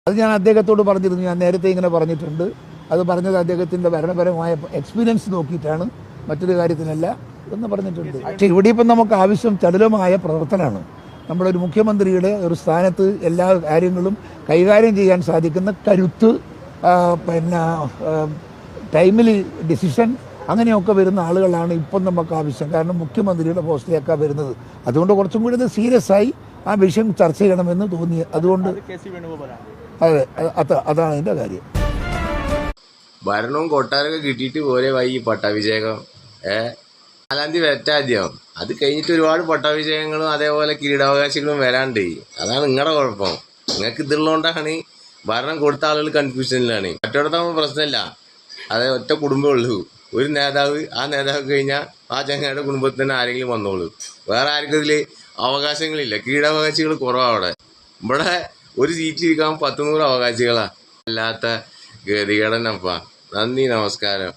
അത് ഞാൻ അദ്ദേഹത്തോട് പറഞ്ഞിരുന്നു. ഞാൻ നേരത്തെ ഇങ്ങനെ പറഞ്ഞിട്ടുണ്ട്. അത് പറഞ്ഞത് അദ്ദേഹത്തിൻ്റെ ഭരണപരമായ എക്സ്പീരിയൻസ് നോക്കിയിട്ടാണ്, മറ്റൊരു കാര്യത്തിനല്ല എന്ന് പറഞ്ഞിട്ടുണ്ട്. പക്ഷേ ഇവിടെ ഇപ്പം നമുക്ക് ആവശ്യം ചടുലമായ പ്രവർത്തനമാണ്. നമ്മളൊരു മുഖ്യമന്ത്രിയുടെ ഒരു സ്ഥാനത്ത് എല്ലാ കാര്യങ്ങളും കൈകാര്യം ചെയ്യാൻ സാധിക്കുന്ന കരുത്ത്, പിന്നെ ടൈമിലി ഡിസിഷൻ, അങ്ങനെയൊക്കെ വരുന്ന ആളുകളാണ് ഇപ്പം നമുക്ക് ആവശ്യം. കാരണം മുഖ്യമന്ത്രിയുടെ പോസ്റ്റിലേക്കാണ് വരുന്നത്. അതുകൊണ്ട് കുറച്ചും കൂടി സീരിയസ് ആയി ആ വിഷയം ചർച്ച ചെയ്യണമെന്ന് തോന്നി. അതുകൊണ്ട് അതെ, അതാണ് അതിൻ്റെ കാര്യം. ഭരണവും കൊട്ടാരൊക്കെ കിട്ടിയിട്ട് പോരെ വൈകി പട്ടാഭിഷേകം. 4-ാം തീയതി വരട്ടാദ്യം. അത് കഴിഞ്ഞിട്ട് ഒരുപാട് പട്ടാഭിഷേകങ്ങളും അതേപോലെ കിരീടാവകാശികളും വരാണ്ട്. അതാണ് നിങ്ങളുടെ കുഴപ്പം. നിങ്ങൾക്ക് ഇതുള്ളതുകൊണ്ടാണ് ഭരണം കൊടുത്ത ആളുകൾ കൺഫ്യൂഷനിലാണ്. മറ്റൊടത്താകുമ്പോൾ പ്രശ്നമില്ല. അതെ, ഒറ്റ കുടുംബമേ ഉള്ളൂ. ഒരു നേതാവ്, ആ നേതാവ് കഴിഞ്ഞാൽ ആ ചങ്ങയുടെ കുടുംബത്തിൽ തന്നെ ആരെങ്കിലും വന്നോളൂ. വേറെ ആർക്കും ഇതിൽ അവകാശങ്ങളില്ല. കീഴാവകാശികൾ കുറവാണ് അവിടെ. ഇവിടെ ഒരു സീറ്റിലിരിക്കാൻ 100-100 അവകാശികളാണ്. അല്ലാത്ത ഗതികേടനപ്പ. നന്ദി, നമസ്കാരം.